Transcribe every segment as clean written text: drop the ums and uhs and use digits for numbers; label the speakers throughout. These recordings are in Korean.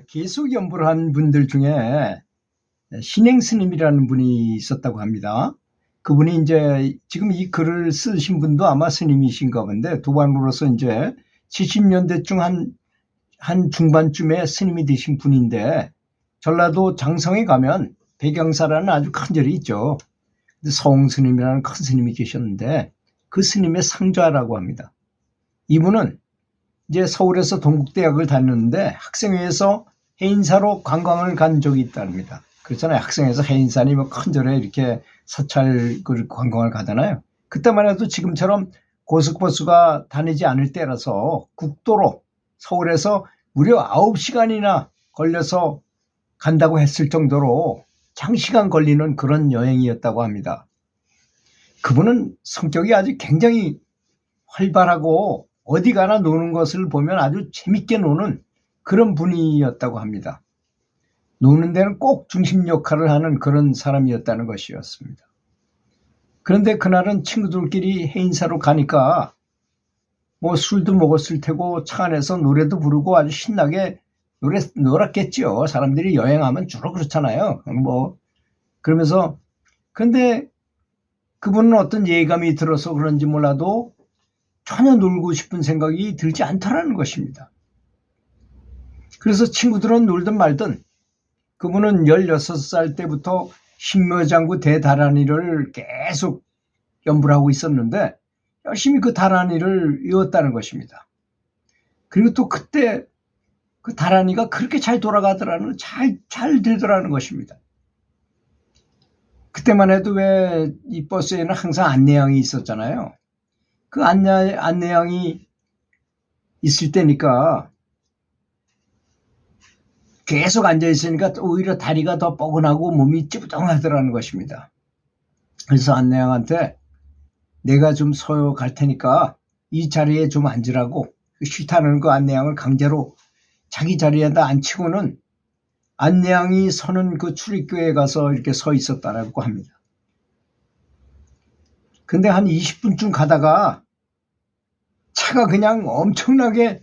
Speaker 1: 계속 연불을 한 분들 중에 신행 스님이라는 분이 있었다고 합니다. 그분이 이제 지금 이 글을 쓰신 분도 아마 스님이신가 본데 도반으로서 이제 70년대중 한 중반쯤에 스님이 되신 분인데 전라도 장성에 가면 백양사라는 아주 큰 절이 있죠. 서홍 스님이라는 큰 스님이 계셨는데 그 스님의 상좌라고 합니다. 이분은 이제 서울에서 동국대학을 다녔는데 학생회에서 해인사로 관광을 간 적이 있답니다. 그렇잖아요. 학생회에서 해인사니 뭐 큰 절에 이렇게 사찰 관광을 가잖아요. 그때만 해도 지금처럼 고속버스가 다니지 않을 때라서 국도로 서울에서 무려 9시간이나 걸려서 간다고 했을 정도로 장시간 걸리는 그런 여행이었다고 합니다. 그분은 성격이 아주 굉장히 활발하고 어디 가나 노는 것을 보면 아주 재밌게 노는 그런 분이었다고 합니다. 노는 데는 꼭 중심 역할을 하는 그런 사람이었다는 것이었습니다. 그런데 그날은 친구들끼리 해인사로 가니까 뭐 술도 먹었을 테고 차 안에서 노래도 부르고 아주 신나게 놀았겠죠. 사람들이 여행하면 주로 그렇잖아요. 그러면서 근데 그분은 어떤 예감이 들어서 그런지 몰라도 전혀 놀고 싶은 생각이 들지 않더라는 것입니다. 그래서 친구들은 놀든 말든 그분은 16살 때부터 신묘장구 대다란이를 계속 연불을 하고 있었는데 열심히 그 다란이를 외웠다는 것입니다. 그리고 또 그때 그 다란이가 그렇게 잘 돌아가더라는 잘 되더라는 것입니다. 그때만 해도 왜 이 버스에는 항상 안내양이 있었잖아요. 그 안내양이 있을 때니까 계속 앉아있으니까 오히려 다리가 더 뻐근하고 몸이 찌뿌둥하더라는 것입니다. 그래서 안내양한테 내가 좀 서요 갈 테니까 이 자리에 좀 앉으라고 싫다는 그 안내양을 강제로 자기 자리에다 앉히고는 안내양이 서는 그 출입구에 가서 이렇게 서 있었다라고 합니다. 근데 한 20분쯤 가다가 차가 그냥 엄청나게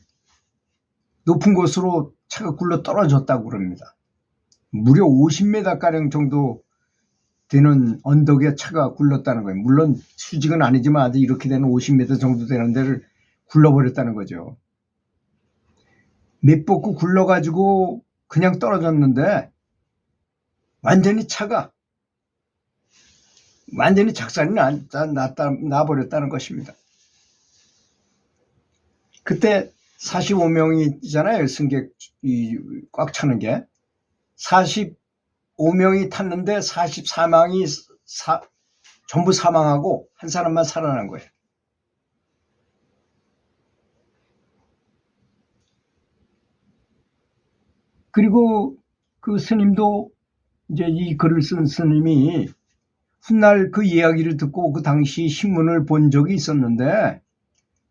Speaker 1: 높은 곳으로 차가 굴러 떨어졌다고 그럽니다. 무려 50m가량 정도 되는 언덕에 차가 굴렀다는 거예요. 물론 수직은 아니지만 아주 이렇게 되는 50m 정도 되는 데를 굴러버렸다는 거죠. 몇 볶고 굴러가지고 그냥 떨어졌는데 완전히 차가 완전히 작살이 나버렸다는 것입니다. 그때 45명이잖아요. 승객 꽉 차는 게. 45명이 탔는데 44명이 전부 사망하고 한 사람만 살아난 거예요. 그리고 그 스님도 이제 이 글을 쓴 스님이 훗날 그 이야기를 듣고 그 당시 신문을 본 적이 있었는데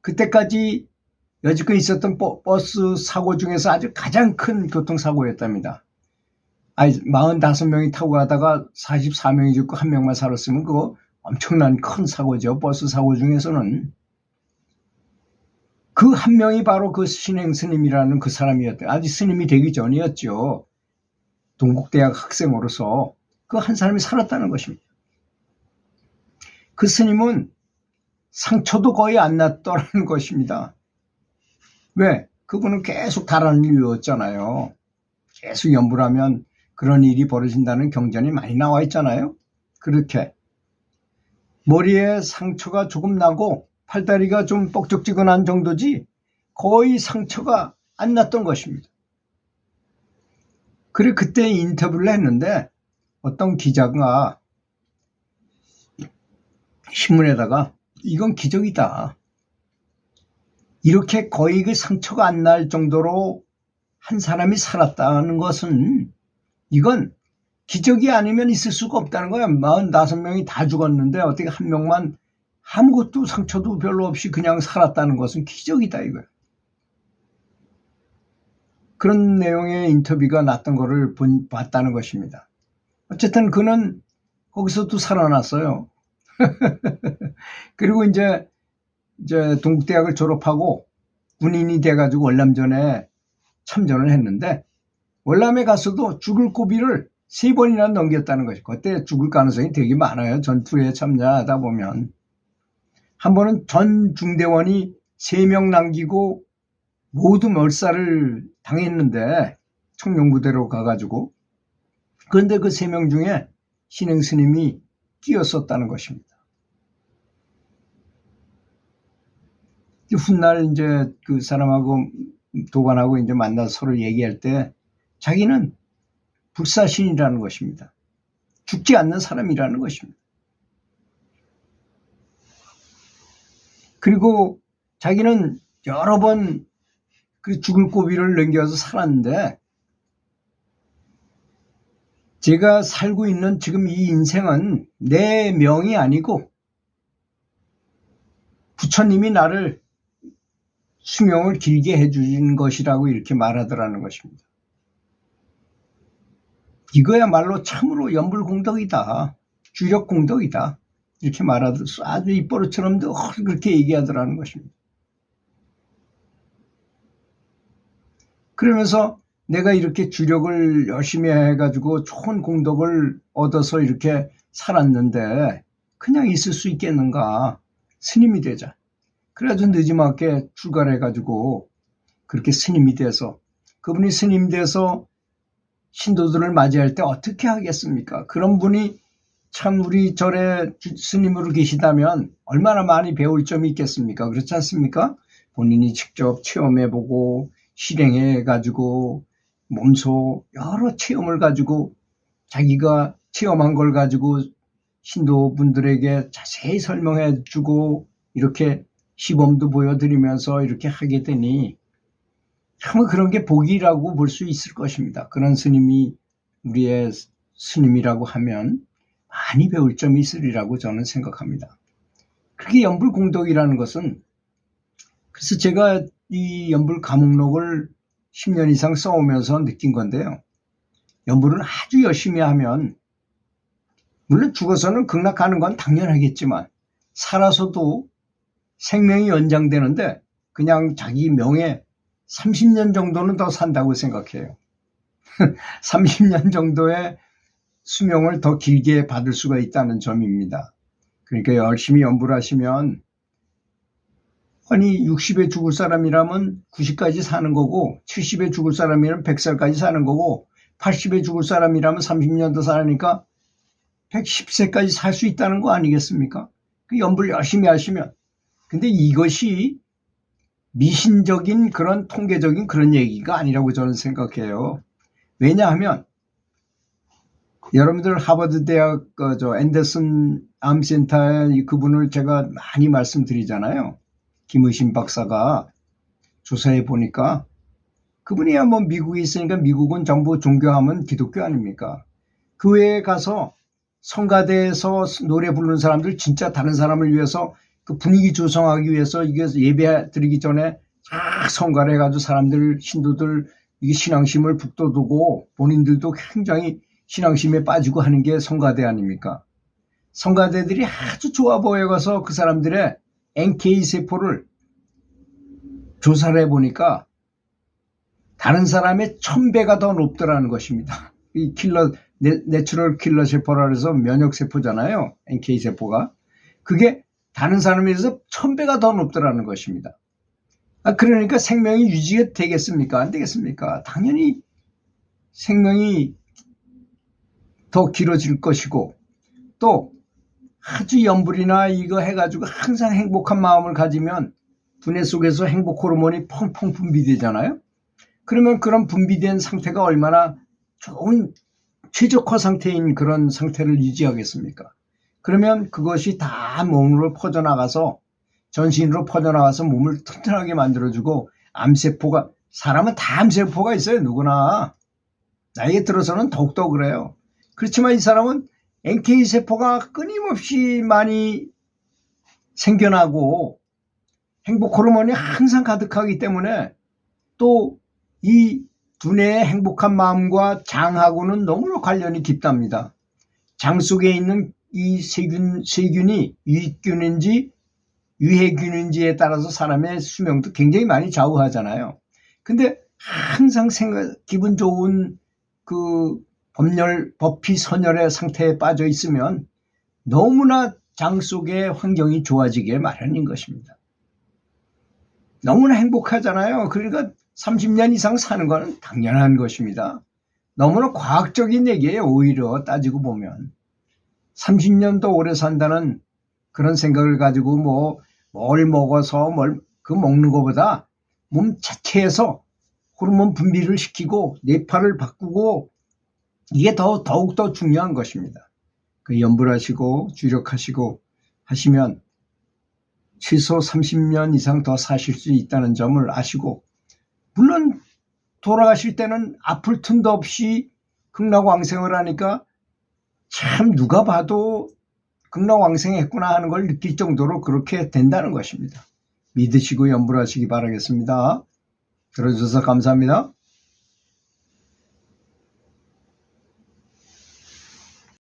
Speaker 1: 그때까지 여지껏 있었던 버스 사고 중에서 아주 가장 큰 교통사고였답니다. 45명이 타고 가다가 44명이 죽고 1명만 살았으면 그거 엄청난 큰 사고죠. 버스 사고 중에서는. 그 한 명이 바로 그 신행 스님이라는 그 사람이었대요. 아직 스님이 되기 전이었죠. 동국대학 학생으로서 그 한 사람이 살았다는 것입니다. 그 스님은 상처도 거의 안 났더라는 것입니다. 왜? 그분은 계속 다란이를 외웠잖아요. 계속 연불하면 그런 일이 벌어진다는 경전이 많이 나와 있잖아요. 그렇게 머리에 상처가 조금 나고 팔다리가 좀 뻑적지근한 정도지 거의 상처가 안 났던 것입니다. 그래 그때 인터뷰를 했는데 어떤 기자가 신문에다가 이건 기적이다. 이렇게 거의 그 상처가 안 날 정도로 한 사람이 살았다는 것은 이건 기적이 아니면 있을 수가 없다는 거야. 45명이 다 죽었는데 어떻게 한 명만 아무것도 상처도 별로 없이 그냥 살았다는 것은 기적이다 이거야. 그런 내용의 인터뷰가 났던 거를 봤다는 것입니다. 어쨌든 그는 거기서도 살아났어요. 그리고 이제 동국대학을 졸업하고 군인이 돼가지고 월남전에 참전을 했는데 월남에 가서도 죽을 고비를 3번이나 넘겼다는 것이, 그때 죽을 가능성이 되게 많아요. 전투에 참여하다 보면. 한 번은 전 중대원이 3명 남기고 모두 몰살을 당했는데, 청룡부대로 가가지고. 그런데 그 3명 중에 신행 스님이 끼었었다는 것입니다. 훗날 이제 그 사람하고 도반하고 이제 만나서 서로 얘기할 때 자기는 불사신이라는 것입니다. 죽지 않는 사람이라는 것입니다. 그리고 자기는 여러 번 그 죽을 고비를 넘겨서 살았는데, 제가 살고 있는 지금 이 인생은 내 명이 아니고 부처님이 나를 수명을 길게 해주신 것이라고 이렇게 말하더라는 것입니다. 이거야말로 참으로 연불공덕이다. 주력공덕이다. 이렇게 말하더라고요. 아주 입버릇처럼 그렇게 얘기하더라는 것입니다. 그러면서 내가 이렇게 주력을 열심히 해가지고 좋은 공덕을 얻어서 이렇게 살았는데 그냥 있을 수 있겠는가. 스님이 되자. 그래가지고 늦지막게 출가를 해가지고 그렇게 스님이 돼서, 그분이 스님 돼서 신도들을 맞이할 때 어떻게 하겠습니까? 그런 분이 참 우리 절에 스님으로 계시다면 얼마나 많이 배울 점이 있겠습니까? 그렇지 않습니까? 본인이 직접 체험해보고 실행해가지고 몸소 여러 체험을 가지고 자기가 체험한 걸 가지고 신도분들에게 자세히 설명해주고 이렇게 시범도 보여드리면서 이렇게 하게 되니 참 그런 게 복이라고 볼 수 있을 것입니다. 그런 스님이 우리의 스님이라고 하면 많이 배울 점이 있으리라고 저는 생각합니다. 그게 연불공덕이라는 것은, 그래서 제가 이 연불 감옥록을 10년 이상 써오면서 느낀 건데요. 연불은 아주 열심히 하면, 물론 죽어서는 극락하는 건 당연하겠지만 살아서도 생명이 연장되는데 그냥 자기 명예 30년 정도는 더 산다고 생각해요. 30년 정도의 수명을 더 길게 받을 수가 있다는 점입니다. 그러니까 열심히 연불 하시면, 아니 60에 죽을 사람이라면 90까지 사는 거고, 70에 죽을 사람이라면 100살까지 사는 거고, 80에 죽을 사람이라면 30년 더 사니까 110세까지 살 수 있다는 거 아니겠습니까? 그 연불 열심히 하시면. 근데 이것이 미신적인 그런 통계적인 그런 얘기가 아니라고 저는 생각해요. 왜냐하면 여러분들 하버드 대학 앤더슨 암센터의 그분을 제가 많이 말씀드리잖아요. 김의신 박사가 조사해 보니까 그분이야 뭐 미국에 있으니까 미국은 전부 종교하면 기독교 아닙니까? 그 외에 가서 성가대에서 노래 부르는 사람들 진짜 다른 사람을 위해서 그 분위기 조성하기 위해서 이게 예배 드리기 전에 쫙 성가를 해가지고 사람들, 신도들 이게 신앙심을 북돋우고 본인들도 굉장히 신앙심에 빠지고 하는 게 성가대 아닙니까? 성가대들이 아주 좋아 보여서 그 사람들의 NK세포를 조사를 해보니까 다른 사람의 1000배가 더 높더라는 것입니다. 이 내추럴 킬러 세포라 해서 면역세포잖아요. NK세포가. 그게 다른 사람에 비해서 1000배가 더 높더라는 것입니다. 그러니까 생명이 유지가 되겠습니까? 안 되겠습니까? 당연히 생명이 더 길어질 것이고, 또 아주 연불이나 이거 해가지고 항상 행복한 마음을 가지면 두뇌 속에서 행복 호르몬이 펑펑 분비되잖아요. 그러면 그런 분비된 상태가 얼마나 좋은 최적화 상태인 그런 상태를 유지하겠습니까? 그러면 그것이 다 몸으로 퍼져나가서 전신으로 퍼져나가서 몸을 튼튼하게 만들어주고, 암세포가, 사람은 다 암세포가 있어요. 누구나. 나이에 들어서는 더욱더 그래요. 그렇지만 이 사람은 NK세포가 끊임없이 많이 생겨나고 행복 호르몬이 항상 가득하기 때문에, 또 이 두뇌의 행복한 마음과 장하고는 너무나 관련이 깊답니다. 장 속에 있는 이 세균이 유익균인지 유해균인지에 따라서 사람의 수명도 굉장히 많이 좌우하잖아요. 근데 항상 기분 좋은 그 법피 선열의 상태에 빠져 있으면 너무나 장 속의 환경이 좋아지게 마련인 것입니다. 너무나 행복하잖아요. 그러니까 30년 이상 사는 건 당연한 것입니다. 너무나 과학적인 얘기예요. 오히려 따지고 보면 30년도 오래 산다는 그런 생각을 가지고 뭘 먹어서 그 먹는 것보다 몸 자체에서 호르몬 분비를 시키고 뇌파를 바꾸고 이게 더욱더 중요한 것입니다. 그 염불하시고 주력하시고 하시면 최소 30년 이상 더 사실 수 있다는 점을 아시고, 물론 돌아가실 때는 아플 틈도 없이 극락왕생을 하니까 참 누가 봐도 극락왕생했구나 하는 걸 느낄 정도로 그렇게 된다는 것입니다. 믿으시고 염불하시기 바라겠습니다. 들어주셔서 감사합니다.